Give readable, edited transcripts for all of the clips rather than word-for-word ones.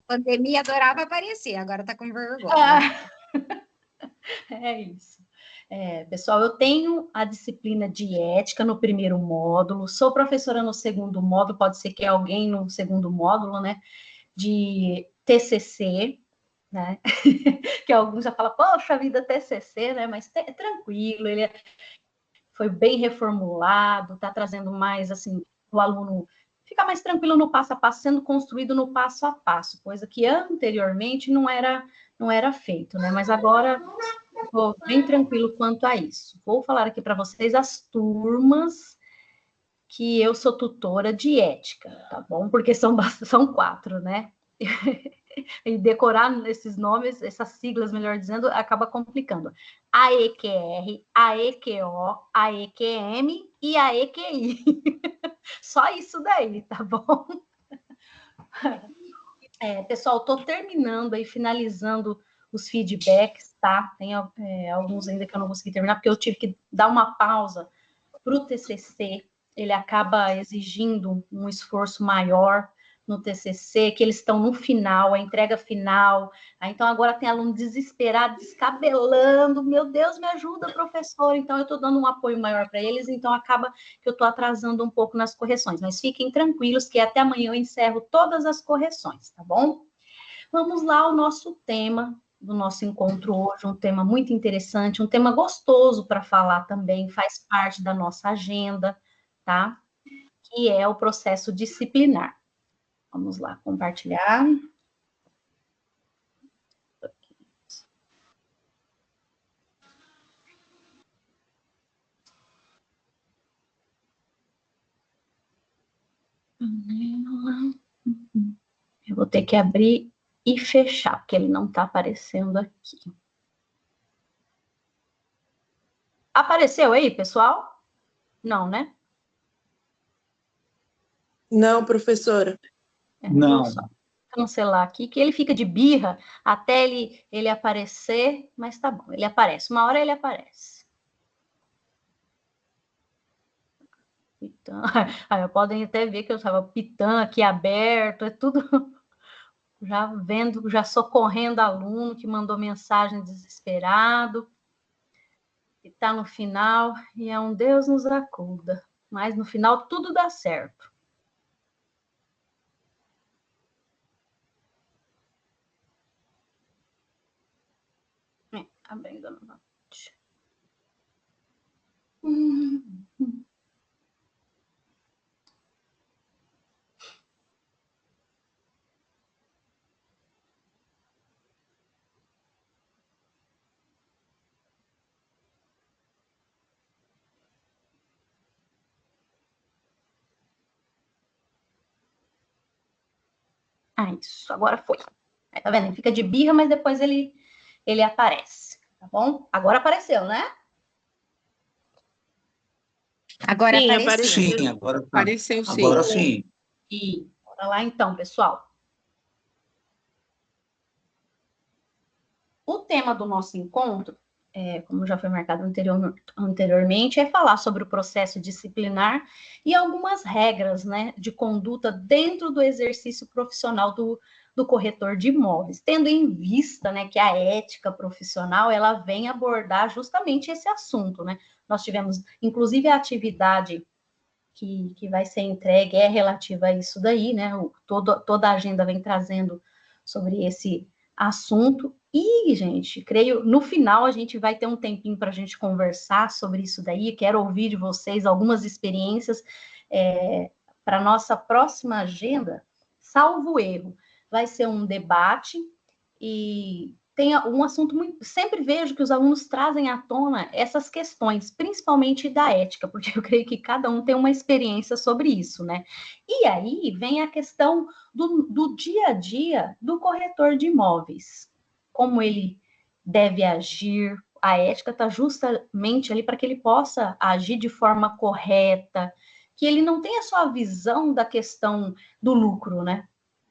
Pandemia adorava aparecer, agora tá com vergonha. É isso. Pessoal, eu tenho a disciplina de ética no primeiro módulo, sou professora no segundo módulo, pode ser que alguém no segundo módulo, né, de TCC, né, que alguns já falam, poxa vida, TCC, né, mas é tranquilo, ele foi bem reformulado, está trazendo mais, assim, o aluno fica mais tranquilo no passo a passo, sendo construído no passo a passo, coisa que anteriormente não era feito, né, mas agora estou bem tranquilo quanto a isso. Vou falar aqui para vocês as turmas que eu sou tutora de ética, tá bom? Porque são 4, né? E decorar esses nomes, essas siglas, melhor dizendo, acaba complicando. A EQR, a EQO, a EQM e a EQI. Só isso daí, tá bom? Pessoal, estou terminando aí, finalizando os feedbacks, tá? Tem alguns ainda que eu não consegui terminar, porque eu tive que dar uma pausa para o TCC, ele acaba exigindo um esforço maior no TCC, que eles estão no final, a entrega final. Então, agora tem aluno desesperado, descabelando. Meu Deus, me ajuda, professor. Então, eu estou dando um apoio maior para eles, então acaba que eu estou atrasando um pouco nas correções. Mas fiquem tranquilos que até amanhã eu encerro todas as correções, tá bom? Vamos lá ao nosso tema do nosso encontro hoje, um tema muito interessante, um tema gostoso para falar também, faz parte da nossa agenda, tá? Que é o processo disciplinar. Vamos lá, compartilhar. Eu vou ter que abrir e fechar, porque ele não está aparecendo aqui. Apareceu aí, pessoal? Não, né? Não, professora. Não. Vou só cancelar aqui, que ele fica de birra até ele aparecer, mas tá bom, ele aparece. Uma hora ele aparece. Pitã. Aí podem até ver que eu estava pitã aqui aberto, é tudo já vendo, já socorrendo aluno que mandou mensagem desesperado, e está no final, e é um Deus nos acuda, mas no final tudo dá certo. Abrindo novamente. Isso, agora foi. Tá vendo? Ele fica de birra, mas depois ele aparece, tá bom? Agora apareceu, né? Agora sim, apareceu. Sim, agora apareceu, sim. Agora sim. E bora lá então, pessoal. O tema do nosso encontro, como já foi marcado anteriormente, é falar sobre o processo disciplinar e algumas regras, né, de conduta dentro do exercício profissional do corretor de imóveis, tendo em vista, né, que a ética profissional, ela vem abordar justamente esse assunto, né? Nós tivemos, inclusive, a atividade que vai ser entregue é relativa a isso daí, né? Toda a agenda vem trazendo sobre esse assunto. E, gente, creio, no final a gente vai ter um tempinho para a gente conversar sobre isso daí. Quero ouvir de vocês algumas experiências para a nossa próxima agenda, salvo erro. Vai ser um debate e tem um assunto muito... Sempre vejo que os alunos trazem à tona essas questões, principalmente da ética, porque eu creio que cada um tem uma experiência sobre isso, né? E aí vem a questão do dia a dia do corretor de imóveis. Como ele deve agir, a ética está justamente ali para que ele possa agir de forma correta, que ele não tenha só a visão da questão do lucro, né?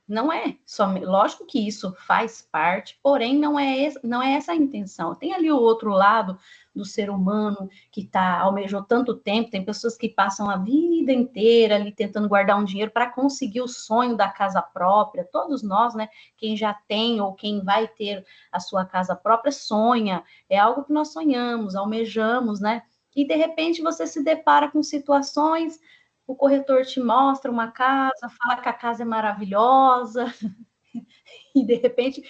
Não é só, lógico que isso faz parte, porém não é essa a intenção. Tem ali o outro lado do ser humano que almejou tanto tempo, tem pessoas que passam a vida inteira ali tentando guardar um dinheiro para conseguir o sonho da casa própria. Todos nós, né, quem já tem ou quem vai ter a sua casa própria sonha, é algo que nós sonhamos, almejamos, né? E de repente você se depara com situações, o corretor te mostra uma casa, fala que a casa é maravilhosa, e de repente,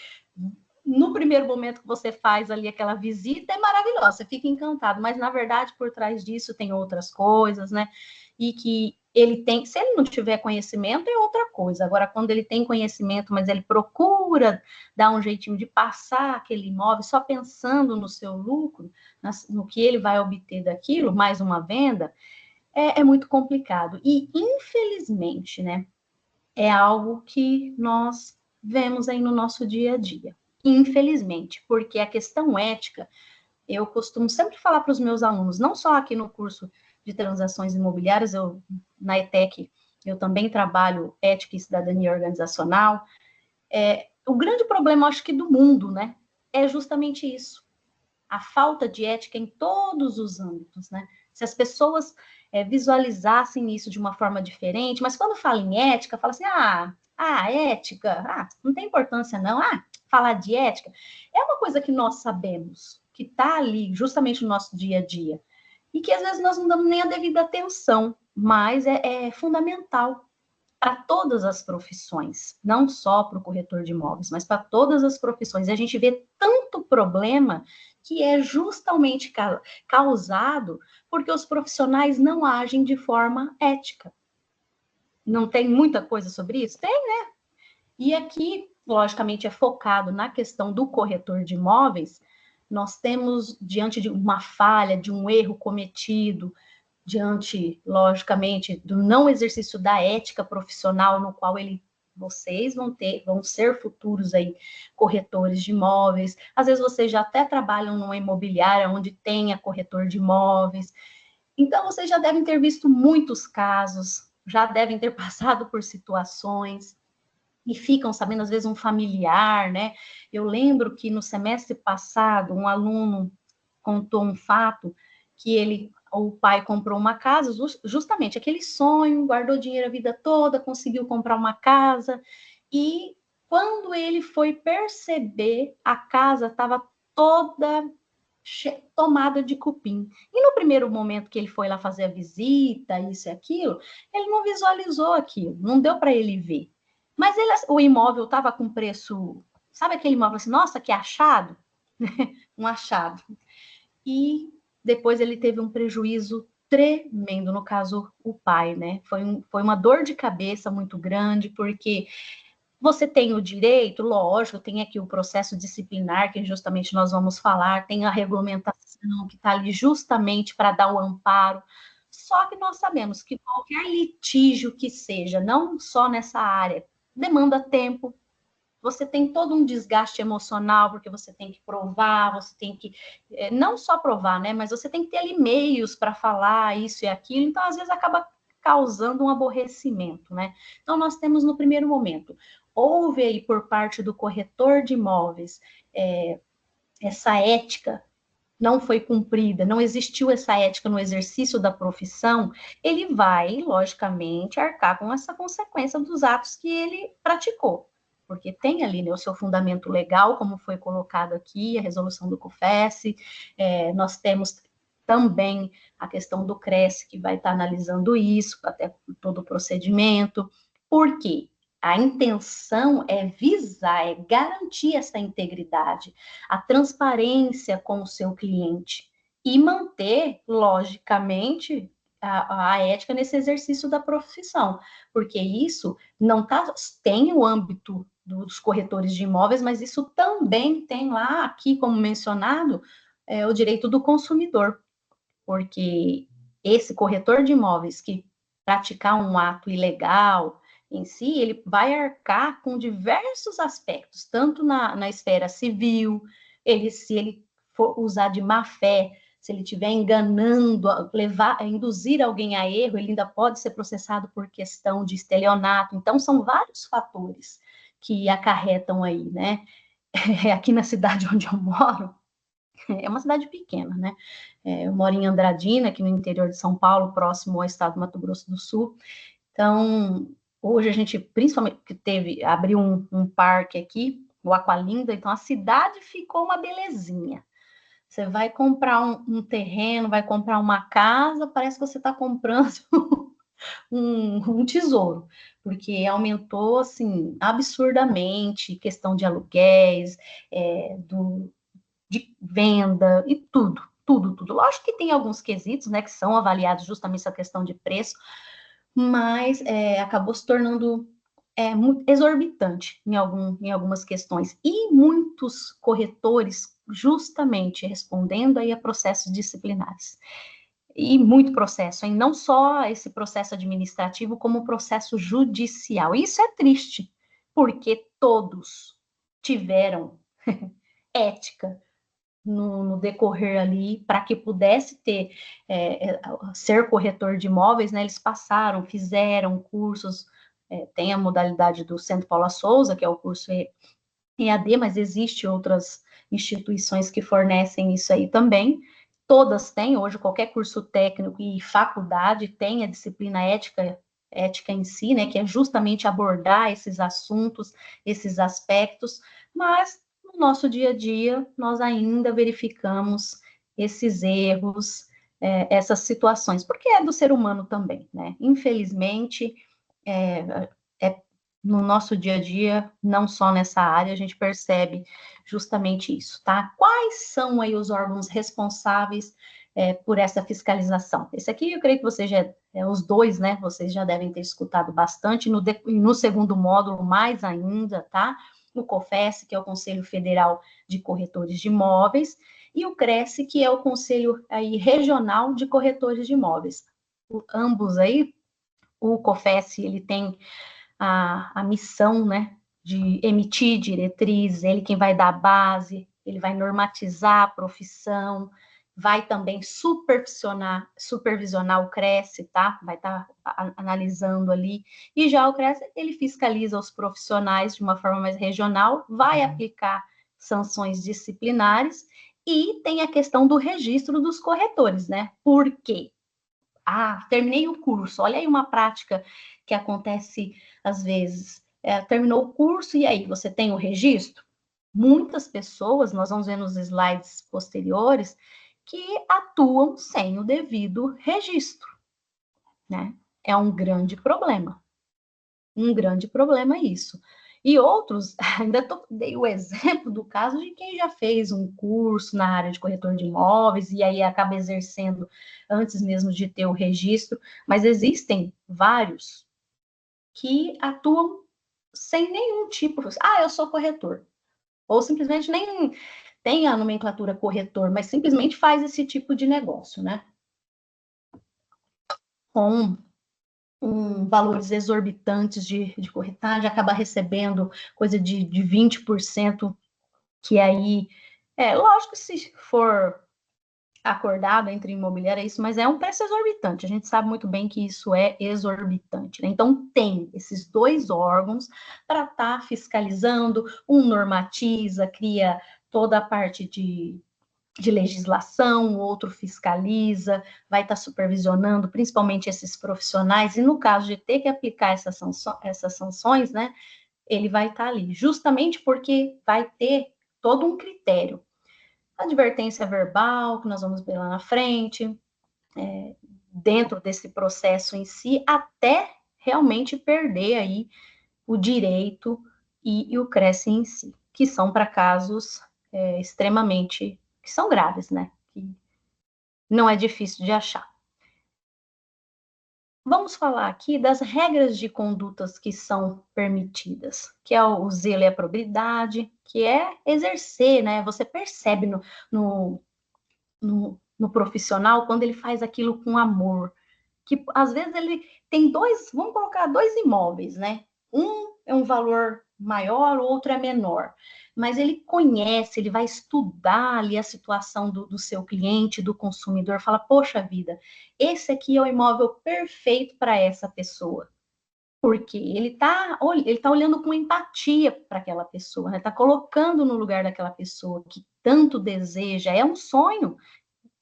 no primeiro momento que você faz ali aquela visita, é maravilhosa, você fica encantado, mas na verdade por trás disso tem outras coisas, né? E que ele tem, se ele não tiver conhecimento, é outra coisa. Agora, quando ele tem conhecimento, mas ele procura dar um jeitinho de passar aquele imóvel só pensando no seu lucro, no que ele vai obter daquilo, mais uma venda, é muito complicado. E, infelizmente, né, é algo que nós vemos aí no nosso dia a dia. Infelizmente, porque a questão ética, eu costumo sempre falar para os meus alunos, não só aqui no curso de transações imobiliárias, na ETEC, eu também trabalho ética e cidadania organizacional. O grande problema, acho que do mundo, né, é justamente isso. A falta de ética em todos os âmbitos, né? Se as pessoas visualizassem isso de uma forma diferente, mas quando fala em ética, fala assim, ética, não tem importância não, falar de ética, é uma coisa que nós sabemos, que está ali justamente no nosso dia a dia, e que às vezes nós não damos nem a devida atenção, mas é fundamental para todas as profissões, não só para o corretor de imóveis, mas para todas as profissões. E a gente vê tanto problema que é justamente causado porque os profissionais não agem de forma ética. Não tem muita coisa sobre isso? Tem, né? E aqui, logicamente, é focado na questão do corretor de imóveis. Nós temos, diante de uma falha, de um erro cometido, diante, logicamente, do não exercício da ética profissional, no qual vocês vão ser futuros aí corretores de imóveis. Às vezes vocês já até trabalham numa imobiliária onde tenha corretor de imóveis. Então, vocês já devem ter visto muitos casos, já devem ter passado por situações e ficam sabendo, às vezes, um familiar, né? Eu lembro que no semestre passado, um aluno contou um fato que o pai comprou uma casa, justamente aquele sonho, guardou dinheiro a vida toda, conseguiu comprar uma casa, e quando ele foi perceber, a casa estava toda tomada de cupim. E no primeiro momento que ele foi lá fazer a visita, isso e aquilo, ele não visualizou aquilo, não deu para ele ver. Mas o imóvel estava com preço, sabe aquele imóvel assim, nossa, que achado? Um achado. E depois ele teve um prejuízo tremendo, no caso, o pai, né? Foi uma dor de cabeça muito grande, porque você tem o direito, lógico, tem aqui o processo disciplinar, que justamente nós vamos falar, tem a regulamentação, que está ali justamente para dar o amparo. Só que nós sabemos que qualquer litígio que seja, não só nessa área, demanda tempo, você tem todo um desgaste emocional, porque você tem que provar, você tem que, não só provar, né, mas você tem que ter ali meios para falar isso e aquilo, então às vezes acaba causando um aborrecimento, né? Então nós temos no primeiro momento, houve aí por parte do corretor de imóveis essa ética não foi cumprida, não existiu essa ética no exercício da profissão, ele vai, logicamente, arcar com essa consequência dos atos que ele praticou. Porque tem ali, né, o seu fundamento legal, como foi colocado aqui, a resolução do COFES, nós temos também a questão do CRES, que vai estar analisando isso, até por todo o procedimento. Por quê? A intenção é visar, é garantir essa integridade, a transparência com o seu cliente e manter, logicamente, a ética nesse exercício da profissão, porque isso não tem o âmbito dos corretores de imóveis, mas isso também tem lá, aqui como mencionado, o direito do consumidor, porque esse corretor de imóveis que praticar um ato ilegal em si, ele vai arcar com diversos aspectos, tanto na esfera civil, se ele for usar de má fé, se ele estiver enganando, induzir alguém a erro, ele ainda pode ser processado por questão de estelionato. Então, são vários fatores que acarretam aí, né? Aqui na cidade onde eu moro, é uma cidade pequena, né? Eu moro em Andradina, aqui no interior de São Paulo, próximo ao estado do Mato Grosso do Sul. Então, hoje a gente, principalmente, abriu um parque aqui, o Aqualinda, então a cidade ficou uma belezinha. Você vai comprar um terreno, vai comprar uma casa, parece que você está comprando um tesouro, porque aumentou, assim, absurdamente, questão de aluguéis, de venda e tudo. Lógico que tem alguns quesitos, né, que são avaliados justamente essa questão de preço, mas acabou se tornando muito exorbitante em algumas questões. E muitos corretores, justamente respondendo aí a processos disciplinares. E muito processo, hein? Não só esse processo administrativo, como o processo judicial. Isso é triste, porque todos tiveram ética no decorrer ali, para que pudesse ser corretor de imóveis, né? Eles passaram, fizeram cursos, tem a modalidade do Centro Paula Souza, que é o curso EAD, mas existe outras instituições que fornecem isso aí também. Todas têm, hoje qualquer curso técnico e faculdade tem a disciplina ética em si, né, que é justamente abordar esses assuntos, esses aspectos, mas no nosso dia a dia nós ainda verificamos esses erros, essas situações, porque é do ser humano também, né? Infelizmente, no nosso dia a dia, não só nessa área, a gente percebe justamente isso, tá? Quais são aí os órgãos responsáveis por essa fiscalização? Esse aqui, eu creio que vocês os dois, né? Vocês já devem ter escutado bastante, no segundo módulo, mais ainda, tá? O COFES, que é o Conselho Federal de Corretores de Imóveis, e o CRESE, que é o Conselho aí, Regional de Corretores de Imóveis. Ambos aí, o COFES, ele tem a missão, né, de emitir diretrizes, ele quem vai dar a base, ele vai normatizar a profissão, vai também supervisionar o CRESE, tá? Vai estar analisando ali. E já o CRESE, ele fiscaliza os profissionais de uma forma mais regional, vai aplicar sanções disciplinares e tem a questão do registro dos corretores, né? Por quê? Terminei o curso. Olha aí uma prática que acontece às vezes. Terminou o curso e aí, você tem o registro? Muitas pessoas, nós vamos ver nos slides posteriores, que atuam sem o devido registro, né? É um grande problema. Um grande problema isso. E outros, ainda dei o exemplo do caso de quem já fez um curso na área de corretor de imóveis e aí acaba exercendo antes mesmo de ter o registro, mas existem vários que atuam sem nenhum tipo, eu sou corretor, ou simplesmente nem tem a nomenclatura corretor, mas simplesmente faz esse tipo de negócio, né? Com valores exorbitantes de corretagem, acaba recebendo coisa de 20%, que aí, lógico que se for acordado entre imobiliária, é isso, mas é um preço exorbitante, a gente sabe muito bem que isso é exorbitante, né? Então tem esses dois órgãos para estar fiscalizando, um normatiza, cria toda a parte de legislação, o outro fiscaliza, vai estar supervisionando, principalmente esses profissionais, e no caso de ter que aplicar essas sanções, né, ele vai estar ali, justamente porque vai ter todo um critério. Advertência verbal, que nós vamos ver lá na frente, dentro desse processo em si, até realmente perder aí o direito e o CRESE em si, que são para casos extremamente, que são graves, né? Que não é difícil de achar. Vamos falar aqui das regras de condutas que são permitidas, que é o zelo e a probidade, que é exercer, né? Você percebe no profissional quando ele faz aquilo com amor, que às vezes ele tem vamos colocar dois imóveis, né? Um é um valor maior, o outro é menor. Mas ele conhece, ele vai estudar ali a situação do seu cliente, do consumidor, fala, poxa vida, esse aqui é o imóvel perfeito para essa pessoa. Porque ele tá olhando com empatia para aquela pessoa, né? Está colocando no lugar daquela pessoa que tanto deseja, é um sonho.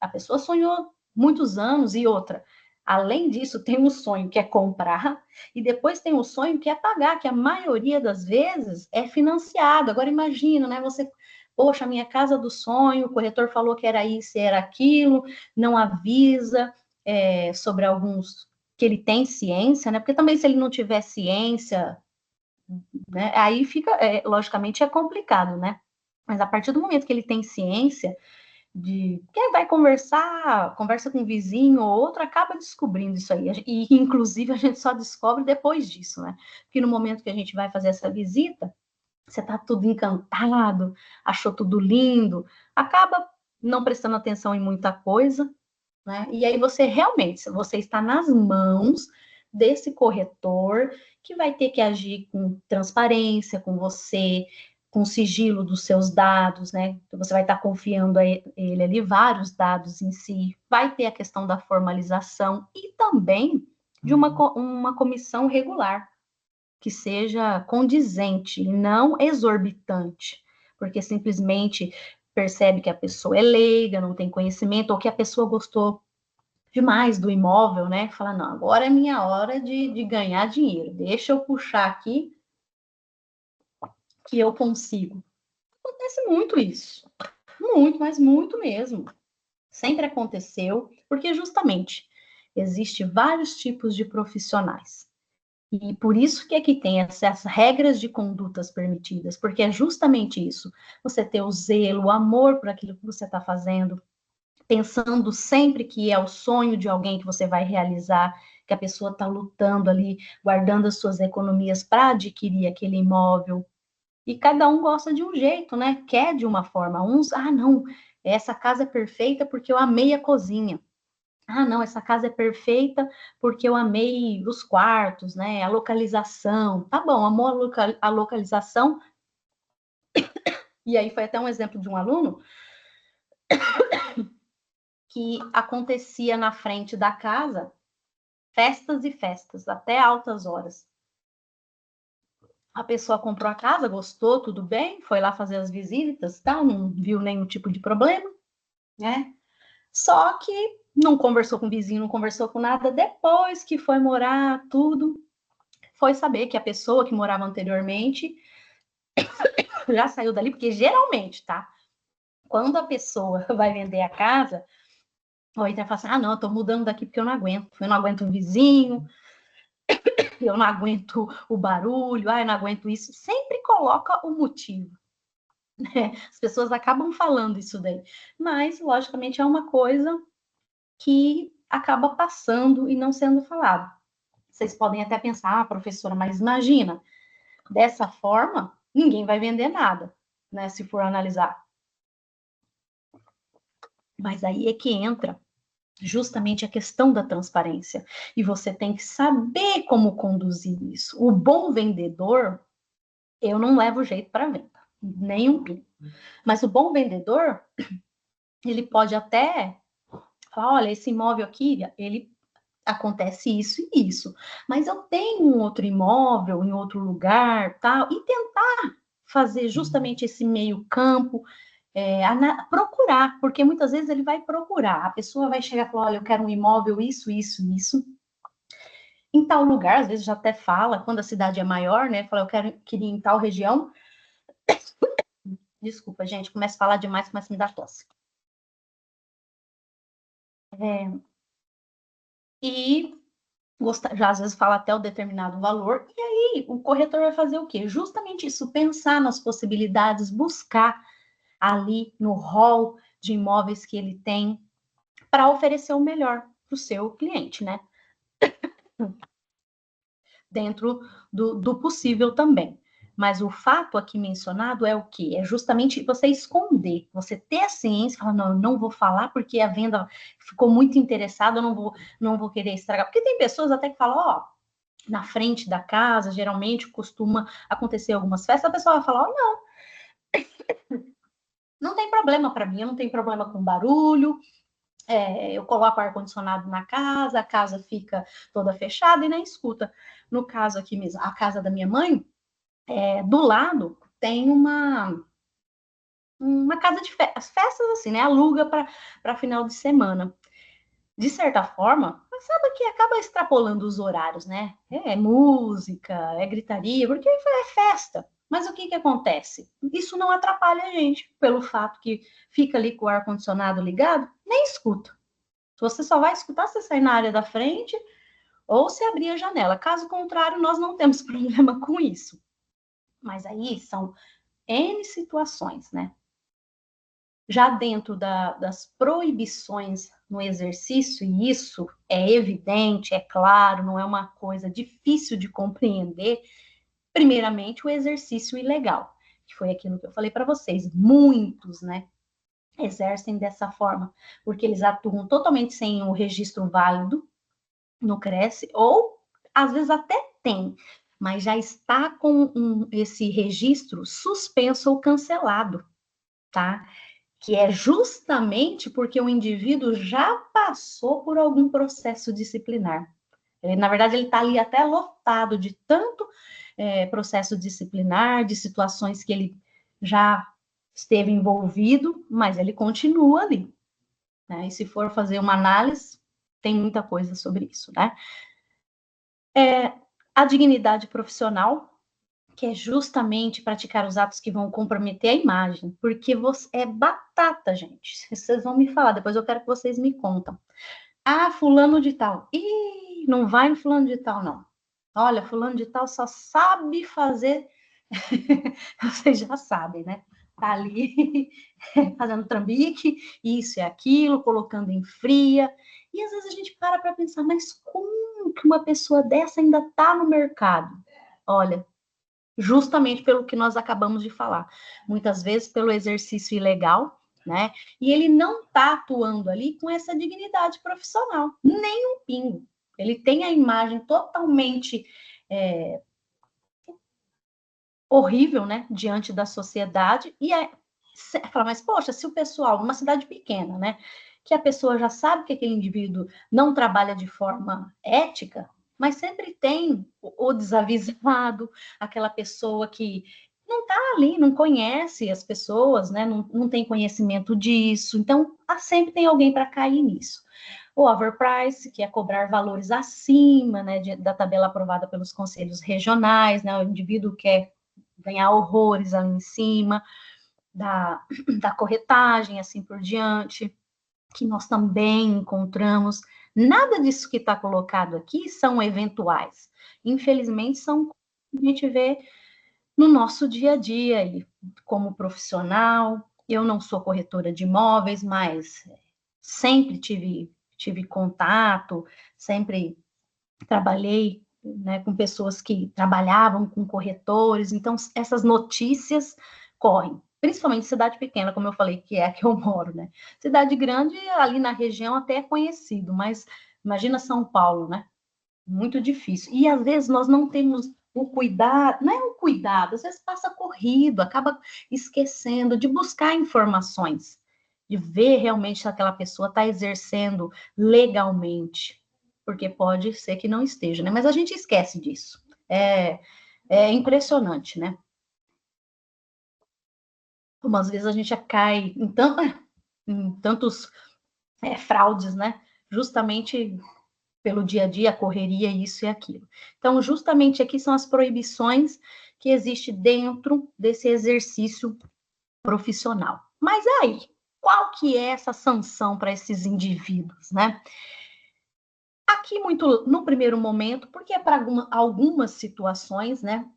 A pessoa sonhou muitos anos e outra. Além disso, tem um sonho que é comprar e depois tem um sonho que é pagar, que a maioria das vezes é financiado. Agora imagina, né? Você, poxa, minha casa do sonho, o corretor falou que era isso e era aquilo, não avisa sobre alguns que ele tem ciência, né? Porque também se ele não tiver ciência, né? Aí fica, logicamente, é complicado, né? Mas a partir do momento que ele tem ciência de quem vai conversa com um vizinho ou outro, acaba descobrindo isso aí. E, inclusive, a gente só descobre depois disso, né? Porque no momento que a gente vai fazer essa visita, você tá tudo encantado, achou tudo lindo, acaba não prestando atenção em muita coisa, né? E aí você está nas mãos desse corretor que vai ter que agir com transparência com você, com sigilo dos seus dados, né? Então, você vai estar confiando a ele ali vários dados em si, vai ter a questão da formalização e também de uma comissão regular, que seja condizente e não exorbitante, porque simplesmente percebe que a pessoa é leiga, não tem conhecimento, ou que a pessoa gostou demais do imóvel, né? Fala, não, agora é minha hora de ganhar dinheiro, deixa eu puxar aqui que eu consigo. Acontece muito isso, muito, mas muito mesmo. Sempre aconteceu, porque justamente existe vários tipos de profissionais. E por isso que aqui tem essas regras de condutas permitidas, porque é justamente isso. Você ter o zelo, o amor por aquilo que você está fazendo, pensando sempre que é o sonho de alguém que você vai realizar, que a pessoa está lutando ali, guardando as suas economias para adquirir aquele imóvel. E cada um gosta de um jeito, né? Quer de uma forma. Uns, não, essa casa é perfeita porque eu amei a cozinha. Não, essa casa é perfeita porque eu amei os quartos, né? A localização. Tá bom, amou a localização. E aí foi até um exemplo de um aluno que acontecia na frente da casa festas e festas, até altas horas. A pessoa comprou a casa, gostou, tudo bem, foi lá fazer as visitas, tá? Não viu nenhum tipo de problema, né? Só que não conversou com o vizinho, não conversou com nada. Depois que foi morar, tudo, foi saber que a pessoa que morava anteriormente já saiu dali, porque geralmente, tá? Quando a pessoa vai vender a casa, ou então fala assim, não, eu tô mudando daqui porque eu não aguento o vizinho, eu não aguento o barulho, eu não aguento isso. Sempre coloca o motivo. Né? As pessoas acabam falando isso daí. Mas, logicamente, é uma coisa que acaba passando e não sendo falado. Vocês podem até pensar, professora, mas imagina, dessa forma, ninguém vai vender nada, né? Se for analisar. Mas aí é que entra justamente a questão da transparência. E você tem que saber como conduzir isso. O bom vendedor, eu não levo jeito para venda, nem um pingo. Mas o bom vendedor, ele pode até falar, olha, esse imóvel aqui, ele acontece isso e isso. Mas eu tenho um outro imóvel em outro lugar, tal, e tentar fazer justamente esse meio campo, procurar, porque muitas vezes ele vai procurar, a pessoa vai chegar e falar, olha, eu quero um imóvel, isso, em tal lugar, às vezes já até fala, quando a cidade é maior, né, fala, queria em tal região, desculpa, gente, começa a falar demais, começa a me dar tosse. E já às vezes fala até o determinado valor, e aí o corretor vai fazer o quê? Justamente isso, pensar nas possibilidades, buscar ali no hall de imóveis que ele tem para oferecer o melhor para o seu cliente, né? Dentro do possível também. Mas o fato aqui mencionado é o quê? É justamente você esconder, você ter a ciência, falar, não, eu não vou falar porque a venda ficou muito interessada, eu não vou querer estragar. Porque tem pessoas até que falam, na frente da casa, geralmente costuma acontecer algumas festas, a pessoa vai falar, não tem problema para mim, eu não tenho problema com barulho, eu coloco ar-condicionado na casa, a casa fica toda fechada e nem escuta. No caso aqui mesmo, a casa da minha mãe, do lado tem uma casa de festas assim, né? Aluga para final de semana. De certa forma, sabe que acaba extrapolando os horários, né? É música, é gritaria, porque é festa. Mas o que acontece? Isso não atrapalha a gente, pelo fato que fica ali com o ar-condicionado ligado, nem escuta. Você só vai escutar se sair na área da frente ou se abrir a janela. Caso contrário, nós não temos problema com isso. Mas aí são N situações, né? Já dentro das proibições no exercício, e isso é evidente, é claro, não é uma coisa difícil de compreender, primeiramente o exercício ilegal, que foi aquilo que eu falei para vocês, muitos, né, exercem dessa forma, porque eles atuam totalmente sem o registro válido no CRES, ou às vezes até tem, mas já está com esse registro suspenso ou cancelado, tá? Que é justamente porque o indivíduo já passou por algum processo disciplinar. Na verdade, ele está ali até lotado de tanto processo disciplinar, de situações que ele já esteve envolvido, mas ele continua ali. Né? E se for fazer uma análise, tem muita coisa sobre isso, né? A dignidade profissional, que é justamente praticar os atos que vão comprometer a imagem, porque você é batata, gente. Vocês vão me falar, depois eu quero que vocês me contam. Ah, fulano de tal. Ih, não vai no fulano de tal, não. Olha, fulano de tal só sabe fazer... Vocês já sabem, né? Tá ali fazendo trambique, isso e aquilo, colocando em fria. E às vezes a gente para pensar, mas como que uma pessoa dessa ainda tá no mercado? Olha, justamente pelo que nós acabamos de falar. Muitas vezes pelo exercício ilegal, né? E ele não está atuando ali com essa dignidade profissional, nem um pingo. Ele tem a imagem totalmente horrível, né? Diante da sociedade. E fala, mas poxa, se o pessoal, numa cidade pequena, né? Que a pessoa já sabe que aquele indivíduo não trabalha de forma ética, mas sempre tem o desavisado, aquela pessoa que não está ali, não conhece as pessoas, né? Não tem conhecimento disso. Então, sempre tem alguém para cair nisso. O overprice, que é cobrar valores acima, né, da tabela aprovada pelos conselhos regionais, né? O indivíduo quer ganhar horrores ali em cima da corretagem, assim por diante, que nós também encontramos. Nada disso que está colocado aqui são eventuais. Infelizmente, são que a gente vê no nosso dia a dia, e como profissional. Eu não sou corretora de imóveis, mas sempre tive contato, sempre trabalhei, né, com pessoas que trabalhavam com corretores, então essas notícias correm, principalmente cidade pequena, como eu falei, que é a que eu moro, né? Cidade grande, ali na região até é conhecido, mas imagina São Paulo, né? Muito difícil. E às vezes nós não temos o cuidado, não é o cuidado, às vezes passa corrido, acaba esquecendo de buscar informações, de ver realmente se aquela pessoa está exercendo legalmente, porque pode ser que não esteja, né? Mas a gente esquece disso. É impressionante, né? Como às vezes a gente cai em tantos fraudes, né? Justamente pelo dia a dia, a correria, isso e aquilo. Então, justamente aqui são as proibições que existem dentro desse exercício profissional. Mas aí, qual que é essa sanção para esses indivíduos, né? Aqui, muito no primeiro momento, porque é para algumas situações, né?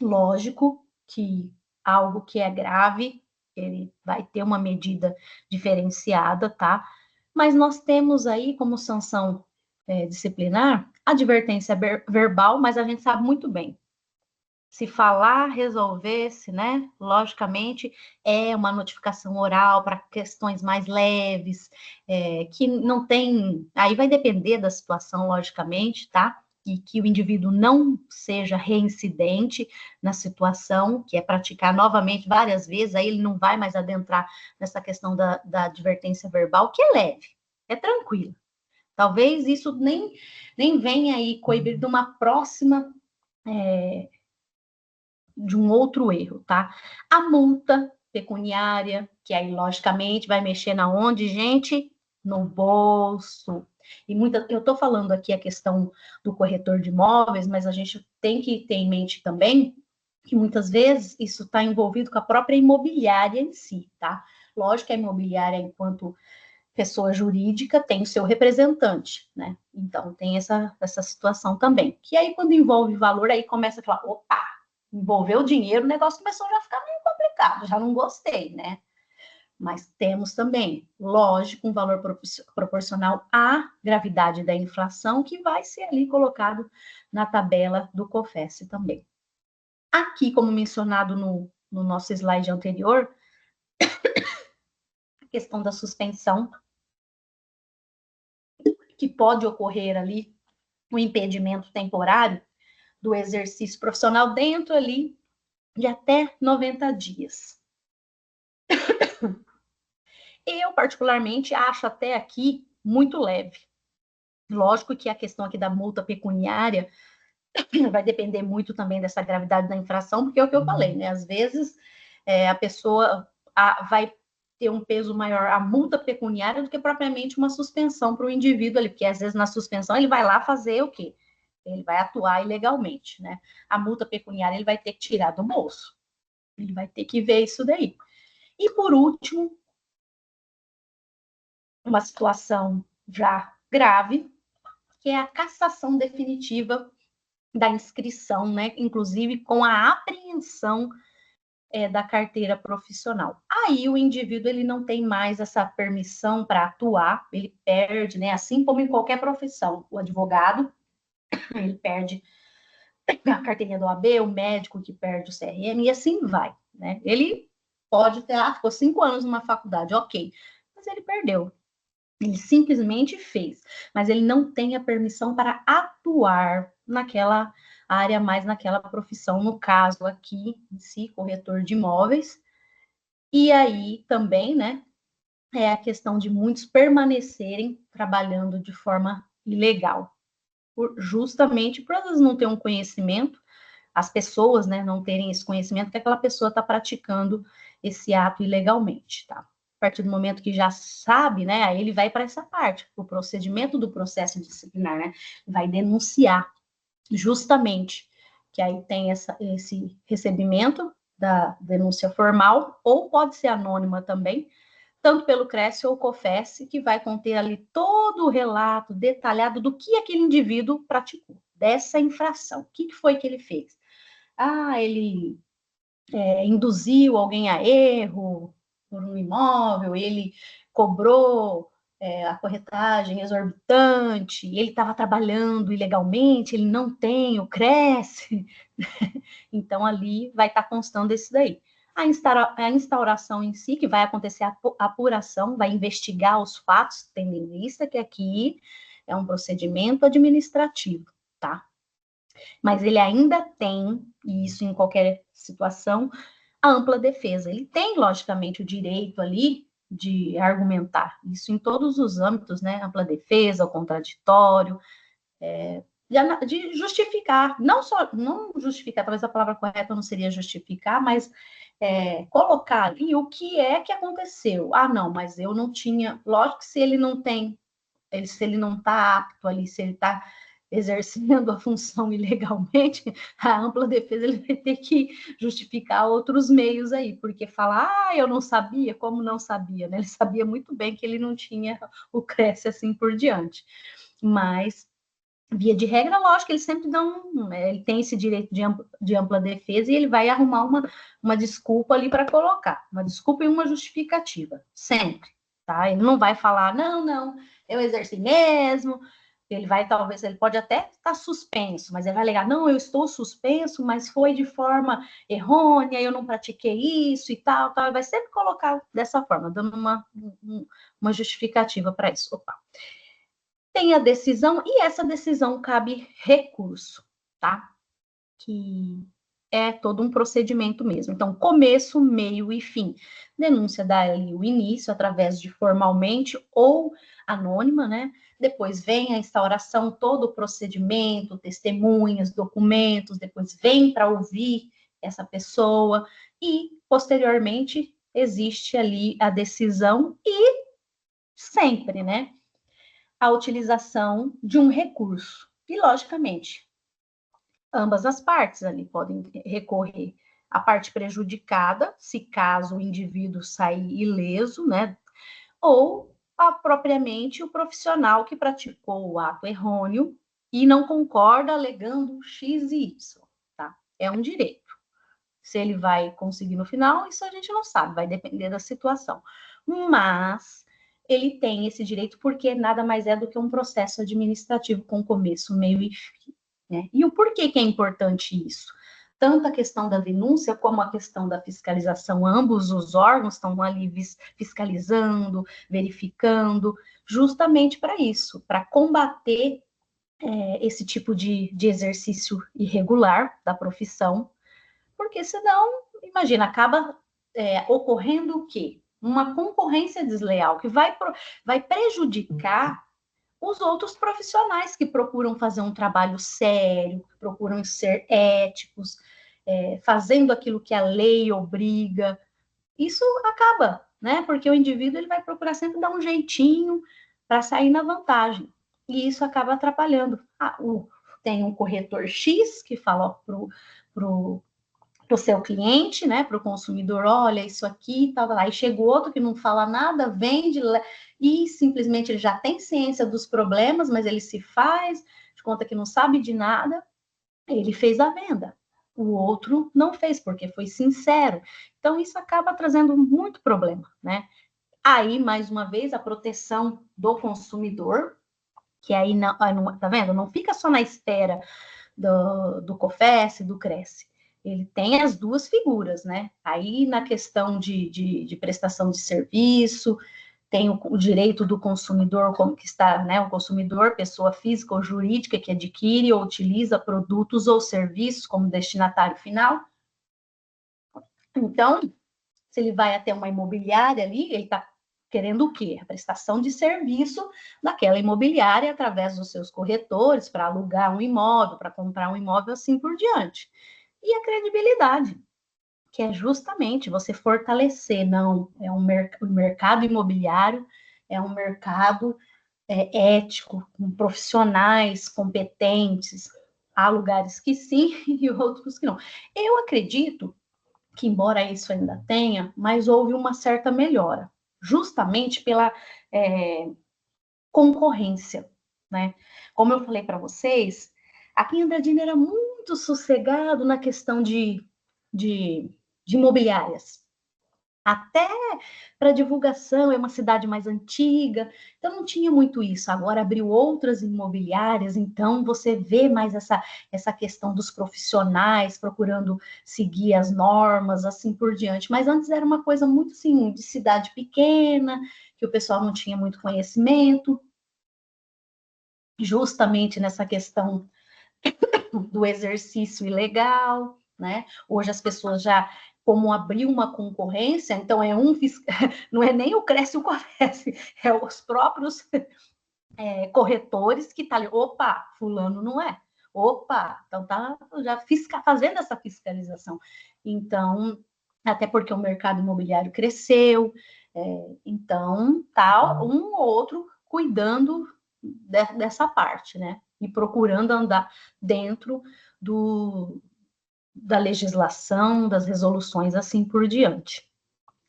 Lógico que algo que é grave, ele vai ter uma medida diferenciada, tá? Mas nós temos aí como sanção disciplinar advertência verbal, mas a gente sabe muito bem. Se falar, resolver-se, né? Logicamente, é uma notificação oral para questões mais leves, que não tem. Aí vai depender da situação, logicamente, tá? e que o indivíduo não seja reincidente na situação, que é praticar novamente várias vezes, aí ele não vai mais adentrar nessa questão da advertência verbal, que é leve, é tranquilo. Talvez isso nem venha aí coibir de uma próxima, de um outro erro, tá? A multa pecuniária, que aí, logicamente, vai mexer na onde, gente? No bolso. E eu estou falando aqui a questão do corretor de imóveis, mas a gente tem que ter em mente também que muitas vezes isso está envolvido com a própria imobiliária em si, tá? Lógico que a imobiliária, enquanto pessoa jurídica, tem o seu representante, né? Então, tem essa situação também. Que aí, quando envolve valor, aí começa a falar, opa, envolveu dinheiro, o negócio começou a já ficar meio complicado, já não gostei, né? Mas temos também, lógico, um valor proporcional à gravidade da infração, que vai ser ali colocado na tabela do COFES também. Aqui, como mencionado no nosso slide anterior, a questão da suspensão, que pode ocorrer ali, o impedimento temporário do exercício profissional dentro ali de até 90 dias. Eu, particularmente, acho até aqui muito leve. Lógico que a questão aqui da multa pecuniária vai depender muito também dessa gravidade da infração, porque é o que eu falei, né? Às vezes a pessoa vai ter um peso maior a multa pecuniária do que propriamente uma suspensão para o indivíduo ali, porque às vezes na suspensão ele vai lá fazer o quê? Ele vai atuar ilegalmente, né? A multa pecuniária ele vai ter que tirar do bolso. Ele vai ter que ver isso daí. E por último, uma situação já grave, que é a cassação definitiva da inscrição, né? Inclusive com a apreensão da carteira profissional. Aí o indivíduo ele não tem mais essa permissão para atuar, ele perde, né? Assim como em qualquer profissão, o advogado ele perde a carteirinha do OAB, o médico que perde o CRM e assim vai, né? Ele pode ter, ficou 5 anos numa faculdade, ok, mas ele perdeu. Ele simplesmente fez, mas ele não tem a permissão para atuar naquela área, mais naquela profissão, no caso aqui, em si, corretor de imóveis. E aí também, né, é a questão de muitos permanecerem trabalhando de forma ilegal, justamente por elas não terem um conhecimento, as pessoas, né, não terem esse conhecimento que aquela pessoa está praticando esse ato ilegalmente, tá? A partir do momento que já sabe, né, aí ele vai para essa parte, o procedimento do processo disciplinar, né, vai denunciar, justamente, que aí tem esse recebimento da denúncia formal, ou pode ser anônima também, tanto pelo CRES ou COFES, que vai conter ali todo o relato detalhado do que aquele indivíduo praticou, dessa infração. O que foi que ele fez? Ele induziu alguém a erro por um imóvel, ele cobrou a corretagem exorbitante, ele estava trabalhando ilegalmente, ele não tem o CRES. Então, ali vai estar constando esse daí. A instauração em si, que vai acontecer a apuração, vai investigar os fatos, tendo em vista que aqui é um procedimento administrativo, tá? Mas ele ainda tem, e isso em qualquer situação, a ampla defesa. Ele tem, logicamente, o direito ali de argumentar, isso em todos os âmbitos, né? Ampla defesa, o contraditório, de justificar, não justificar, talvez a palavra correta não seria justificar, mas colocar ali o que é que aconteceu. Não, mas eu não tinha, lógico que se ele não tem, se ele não está apto ali, se ele está exercendo a função ilegalmente, a ampla defesa ele vai ter que justificar outros meios aí, porque falar, eu não sabia, como não sabia, né? Ele sabia muito bem que ele não tinha o CRES assim por diante. Mas, via de regra, lógico, ele sempre ele tem esse direito de ampla defesa e ele vai arrumar uma desculpa ali para colocar, uma desculpa e uma justificativa, sempre, tá? Ele não vai falar, não, eu exerci mesmo. Ele pode até estar suspenso, mas ele vai alegar, não, eu estou suspenso, mas foi de forma errônea, eu não pratiquei isso e tal. Ele vai sempre colocar dessa forma, dando uma justificativa para isso. Opa. tem a decisão, e essa decisão cabe recurso, tá? Que é todo um procedimento mesmo. Então, começo, meio e fim. Denúncia dá ali o início, através de formalmente ou anônima, né? Depois vem a instauração, todo o procedimento, testemunhas, documentos, depois vem para ouvir essa pessoa, e, posteriormente, existe ali a decisão e sempre, né? A utilização de um recurso. E, logicamente, ambas as partes ali podem recorrer. A parte prejudicada, se caso o indivíduo sair ileso, né? Ou propriamente o profissional que praticou o ato errôneo e não concorda, alegando X e Y, tá? É um direito. Se ele vai conseguir no final, isso a gente não sabe, vai depender da situação. Mas ele tem esse direito porque nada mais é do que um processo administrativo com começo, meio e fim, né? E o porquê que é importante isso? Tanto a questão da denúncia como a questão da fiscalização, ambos os órgãos estão ali fiscalizando, verificando, justamente para isso, para combater esse tipo de exercício irregular da profissão, porque senão, imagina, acaba ocorrendo o quê? Uma concorrência desleal que vai prejudicar os outros profissionais que procuram fazer um trabalho sério, que procuram ser éticos, fazendo aquilo que a lei obriga. Isso acaba, né? Porque o indivíduo ele vai procurar sempre dar um jeitinho para sair na vantagem. E isso acaba atrapalhando. Tem um corretor X que fala para o seu cliente, né, para o consumidor, olha, isso aqui, tal, aí chega outro que não fala nada, vende, e simplesmente ele já tem ciência dos problemas, mas ele se faz de conta que não sabe de nada, ele fez a venda. O outro não fez, porque foi sincero. Então, isso acaba trazendo muito problema, né? Aí, mais uma vez, a proteção do consumidor, que aí, não, tá vendo? Não fica só na espera do COFES, do CRECE. Ele tem as duas figuras, né? Aí, na questão de prestação de serviço, tem o direito do consumidor, como que está, né? O consumidor, pessoa física ou jurídica que adquire ou utiliza produtos ou serviços como destinatário final. Então, se ele vai até uma imobiliária ali, ele está querendo o quê? A prestação de serviço daquela imobiliária através dos seus corretores para alugar um imóvel, para comprar um imóvel, assim por diante. E a credibilidade, que é justamente você fortalecer, não, o mercado imobiliário é um mercado ético, com profissionais competentes, há lugares que sim e outros que não. Eu acredito que, embora isso ainda tenha, mas houve uma certa melhora, justamente pela concorrência, né? Como eu falei para vocês, aqui em Andradina era muito sossegado na questão de imobiliárias. Até para divulgação, é uma cidade mais antiga, então não tinha muito isso. Agora abriu outras imobiliárias, então você vê mais essa questão dos profissionais procurando seguir as normas, assim por diante. Mas antes era uma coisa muito assim, de cidade pequena, que o pessoal não tinha muito conhecimento, justamente nessa questão do exercício ilegal, né? Hoje as pessoas já, como abriu uma concorrência, então não é nem o CRECE e o COFES, é os próprios corretores que tá ali, opa, fulano não é, opa, então tá já fazendo essa fiscalização. Então, até porque o mercado imobiliário cresceu, então tá um ou outro cuidando dessa parte, né? E procurando andar dentro da legislação, das resoluções, assim por diante.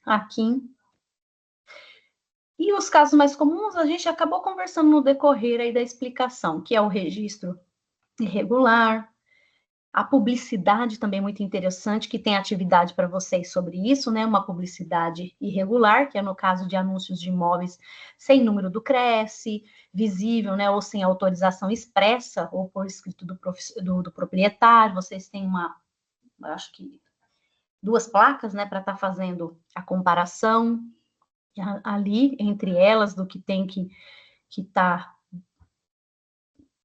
Aqui. E os casos mais comuns, a gente acabou conversando no decorrer aí da explicação, que é o registro irregular, a publicidade também é muito interessante, que tem atividade para vocês sobre isso, né? Uma publicidade irregular, que é no caso de anúncios de imóveis sem número do CRECE, visível, né? Ou sem autorização expressa, ou por escrito do proprietário. Vocês têm acho que 2 placas, né? Para estar fazendo a comparação ali entre elas do que tem que estar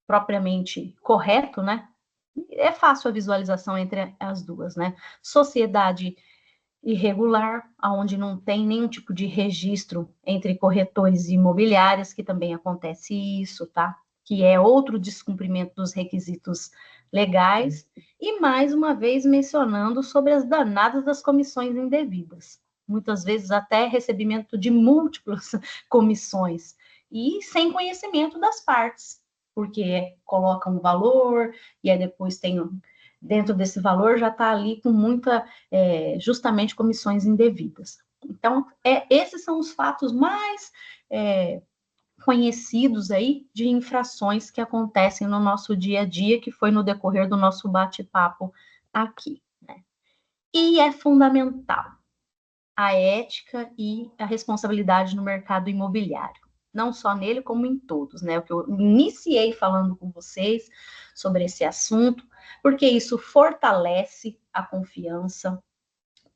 propriamente correto, né? É fácil a visualização entre as duas, né? Sociedade irregular, onde não tem nenhum tipo de registro entre corretores e imobiliárias, que também acontece isso, tá? Que é outro descumprimento dos requisitos legais, e mais uma vez mencionando sobre as danadas das comissões indevidas, muitas vezes até recebimento de múltiplas comissões, e sem conhecimento das partes, porque coloca um valor, e aí depois tem, dentro desse valor já está ali com muita, justamente comissões indevidas. Então, esses são os fatos mais conhecidos aí de infrações que acontecem no nosso dia a dia, que foi no decorrer do nosso bate-papo aqui, né? E é fundamental a ética e a responsabilidade no mercado imobiliário, não só nele, como em todos, né? O que eu iniciei falando com vocês sobre esse assunto, porque isso fortalece a confiança.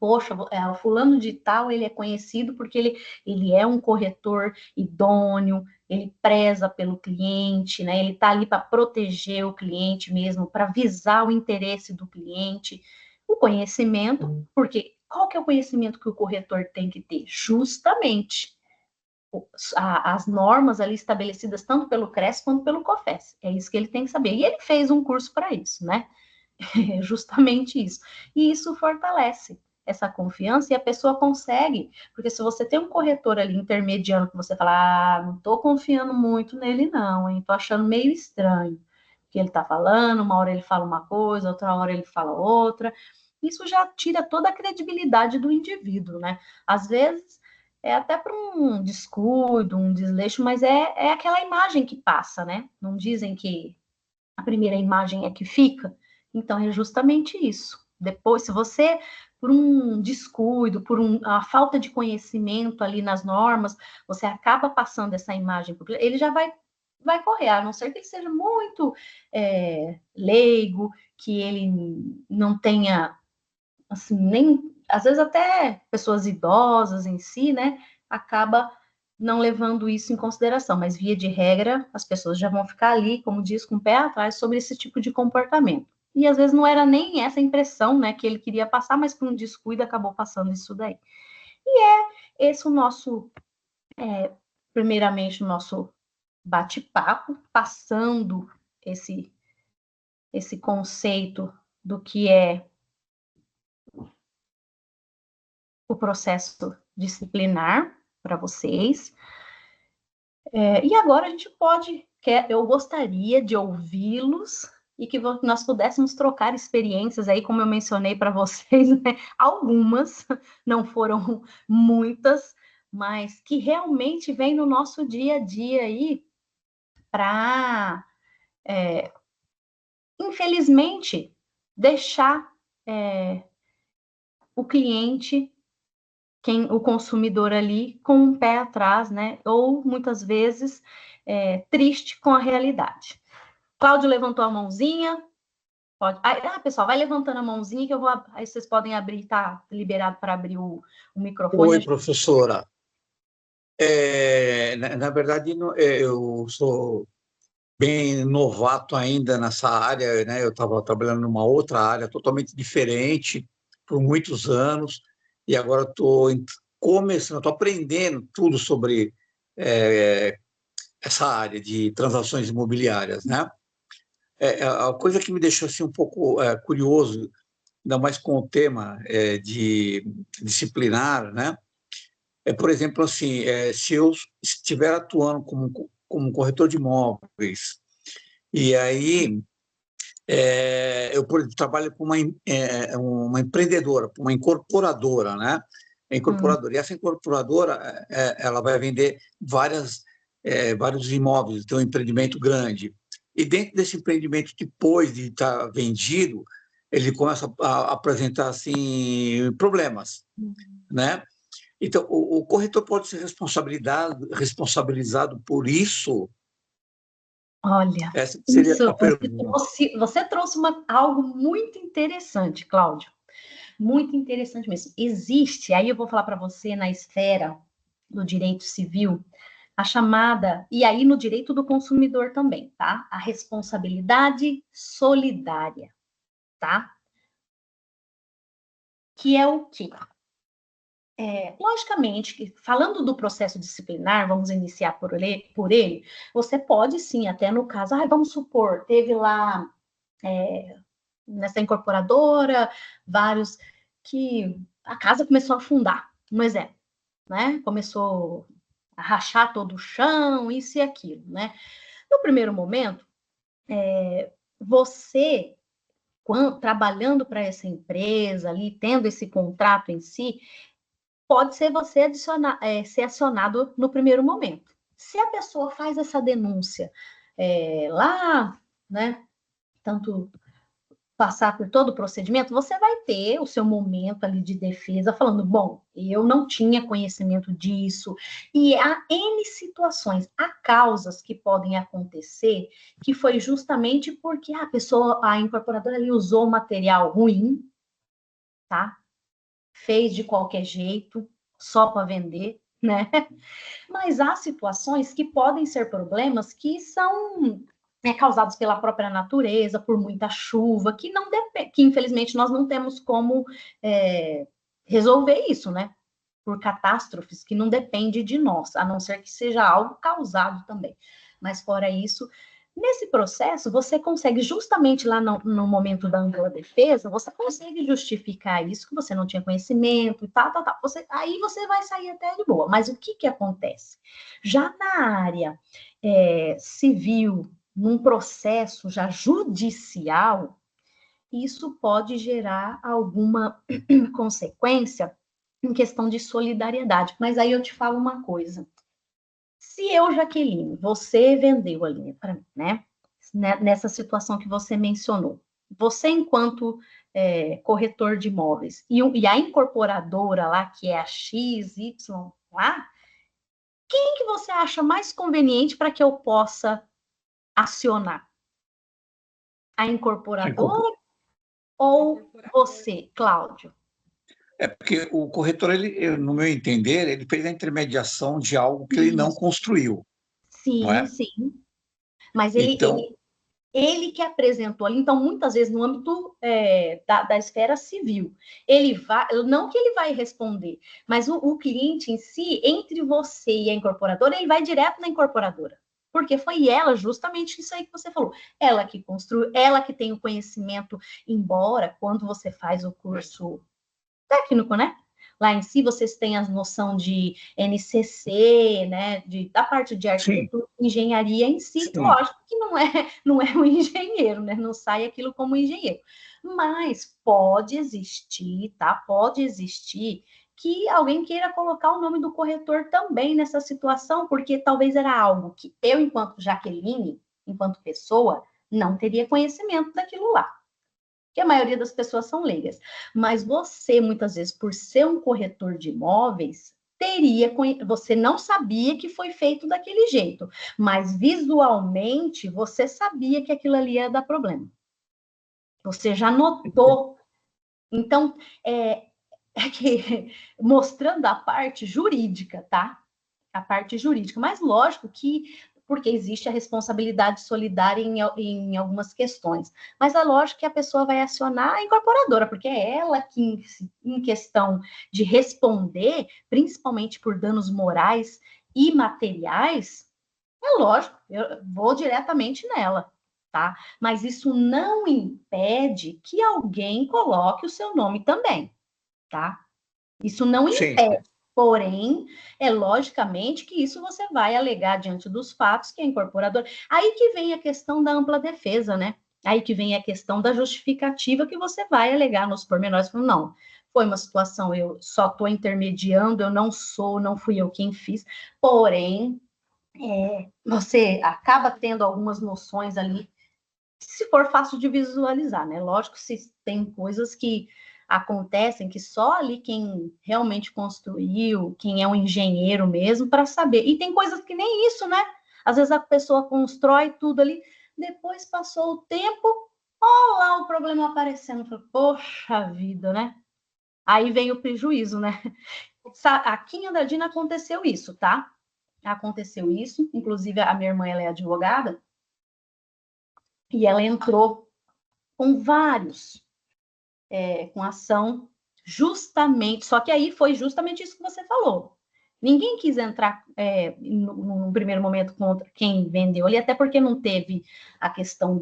Poxa, o fulano de tal, ele é conhecido porque ele é um corretor idôneo, ele preza pelo cliente, né? Ele está ali para proteger o cliente mesmo, para visar o interesse do cliente. O conhecimento, porque qual que é o conhecimento que o corretor tem que ter? Justamente as normas ali estabelecidas tanto pelo CRES quanto pelo COFES. É isso que ele tem que saber. E ele fez um curso para isso, né? É justamente isso. E isso fortalece essa confiança e a pessoa consegue, porque se você tem um corretor ali intermediando que você fala, não estou confiando muito nele não, hein? Tô achando meio estranho o que ele está falando, uma hora ele fala uma coisa, outra hora ele fala outra, isso já tira toda a credibilidade do indivíduo, né? Às vezes é até por um descuido, um desleixo, mas é aquela imagem que passa, né? Não dizem que a primeira imagem é que fica? Então, é justamente isso. Depois, se você, por um descuido, por a falta de conhecimento ali nas normas, você acaba passando essa imagem, ele já vai correr, a não ser que ele seja muito leigo, que ele não tenha, assim, nem, às vezes até pessoas idosas em si, né, acaba não levando isso em consideração, mas via de regra, as pessoas já vão ficar ali, como diz, com o pé atrás sobre esse tipo de comportamento. E às vezes não era nem essa impressão, né, que ele queria passar, mas por um descuido acabou passando isso daí. E esse o nosso, primeiramente, o nosso bate-papo, passando esse conceito do que é o processo disciplinar para vocês. E agora a gente eu gostaria de ouvi-los e que nós pudéssemos trocar experiências aí, como eu mencionei para vocês, né? Algumas, não foram muitas, mas que realmente vem no nosso dia a dia aí para, infelizmente, deixar o cliente, o consumidor ali, com um pé atrás, né? Ou muitas vezes triste com a realidade. Cláudio levantou a mãozinha. Pode. Pessoal, vai levantando a mãozinha que eu vou. Aí vocês podem abrir, tá liberado para abrir o microfone. Oi, professora. Na verdade, eu sou bem novato ainda nessa área, né? Eu estava trabalhando numa outra área totalmente diferente por muitos anos e agora estou começando, estou aprendendo tudo sobre essa área de transações imobiliárias, né? A coisa que me deixou assim um pouco curioso, ainda mais com o tema de disciplinar, né? Por exemplo, assim, se eu estiver atuando como corretor de imóveis e aí eu, por exemplo, trabalho com uma empreendedora, uma incorporadora, né? E essa incorporadora ela vai vender vários imóveis, tem um empreendimento grande. E dentro desse empreendimento, depois de estar vendido, ele começa a apresentar assim problemas, né? Então, o corretor pode ser responsabilizado por isso? Olha, essa seria a pergunta. Você trouxe algo muito interessante, Cláudio. Muito interessante mesmo. Existe, aí eu vou falar para você na esfera do direito civil, a chamada, e aí no direito do consumidor também, tá? A responsabilidade solidária, tá? Que é o quê? Logicamente, que falando do processo disciplinar, vamos iniciar por ele, você pode sim, até no caso, vamos supor, teve lá nessa incorporadora, vários que a casa começou a afundar, um exemplo, né? Começou a rachar todo o chão, isso e aquilo, né? No primeiro momento, você, trabalhando para essa empresa ali, tendo esse contrato em si, pode ser você ser acionado no primeiro momento. Se a pessoa faz essa denúncia lá, né, tanto passar por todo o procedimento, você vai ter o seu momento ali de defesa, falando, bom, eu não tinha conhecimento disso, e há N situações, há causas que podem acontecer, que foi justamente porque a incorporadora ali usou material ruim, tá? Fez de qualquer jeito, só para vender, né? Mas há situações que podem ser problemas que são causados pela própria natureza, por muita chuva, que infelizmente nós não temos como resolver isso, né? Por catástrofes que não depende de nós, a não ser que seja algo causado também. Mas fora isso, nesse processo, você consegue, justamente lá no momento da ampla defesa, você consegue justificar isso, que você não tinha conhecimento e tal. Aí você vai sair até de boa. Mas o que acontece? Já na área civil, num processo já judicial, isso pode gerar alguma consequência em questão de solidariedade. Mas aí eu te falo uma coisa. Se eu, Jaqueline, você vendeu a linha para mim, né? Nessa situação que você mencionou. Você, enquanto corretor de imóveis, e a incorporadora lá, que é a XY lá, quem que você acha mais conveniente para que eu possa acionar? A incorporadora ou você, Cláudio? Porque o corretor, no meu entender, ele fez a intermediação de algo que ele não construiu. Sim, não é? Sim. Mas Então, ele que apresentou ali, então, muitas vezes, no âmbito da esfera civil, não que ele vai responder, mas o cliente em si, entre você e a incorporadora, ele vai direto na incorporadora. Porque foi ela, justamente isso aí que você falou. Ela que construiu, ela que tem o conhecimento, embora quando você faz o curso técnico, né? Lá em si, vocês têm a noção de NCC, né? Da parte de arquitetura e engenharia em si. Sim. Lógico que não é um engenheiro, né? Não sai aquilo como engenheiro. Mas pode existir, tá? Pode existir que alguém queira colocar o nome do corretor também nessa situação, porque talvez era algo que eu, enquanto Jaqueline, enquanto pessoa, não teria conhecimento daquilo lá. Que a maioria das pessoas são leigas. Mas você, muitas vezes, por ser um corretor de imóveis, você não sabia que foi feito daquele jeito, mas visualmente você sabia que aquilo ali ia dar problema. Você já notou. Então, mostrando a parte jurídica, tá? A parte jurídica. Mas lógico que porque existe a responsabilidade solidária em algumas questões. Mas é lógico que a pessoa vai acionar a incorporadora, porque é ela que, em questão de responder, principalmente por danos morais e materiais, é lógico, eu vou diretamente nela, tá? Mas isso não impede que alguém coloque o seu nome também, tá? Isso não impede. Sim. Porém, logicamente que isso você vai alegar diante dos fatos que é incorporador. Aí que vem a questão da ampla defesa, né? Aí que vem a questão da justificativa que você vai alegar nos pormenores. Não, foi uma situação, eu só estou intermediando, eu não fui eu quem fiz. Porém, você acaba tendo algumas noções ali, se for fácil de visualizar, né? Lógico, se tem coisas que acontecem que só ali quem realmente construiu, quem é um engenheiro mesmo, para saber. E tem coisas que nem isso, né? Às vezes a pessoa constrói tudo ali, depois passou o tempo, olha lá o problema aparecendo. Poxa vida, né? Aí vem o prejuízo, né? Aqui em Andradina aconteceu isso, tá? aconteceu isso, inclusive a minha irmã, ela é advogada, e ela entrou com vários, com ação, justamente, só que aí foi justamente isso que você falou. Ninguém quis entrar no primeiro momento contra quem vendeu ali, até porque não teve a questão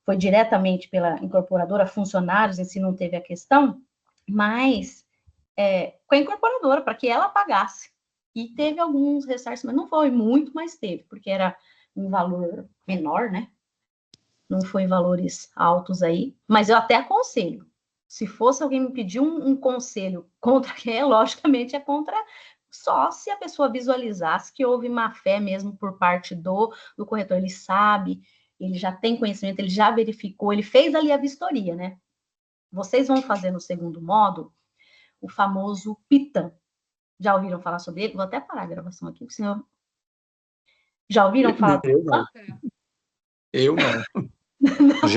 foi diretamente pela incorporadora, funcionários em si não teve a questão, mas com a incorporadora, para que ela pagasse. E teve alguns ressarcimentos, não foi muito, mas teve, porque era um valor menor, né? Não foi valores altos aí, mas eu até aconselho. Se fosse alguém me pedir um conselho contra quem logicamente é contra, só se a pessoa visualizasse que houve má fé mesmo por parte do corretor. Ele sabe, ele já tem conhecimento, ele já verificou, ele fez ali a vistoria, né? Vocês vão fazer no segundo módulo o famoso PITAM. Já ouviram falar sobre ele? Vou até parar a gravação aqui, porque senão... Já ouviram falar? Eu não. Eu não. Não.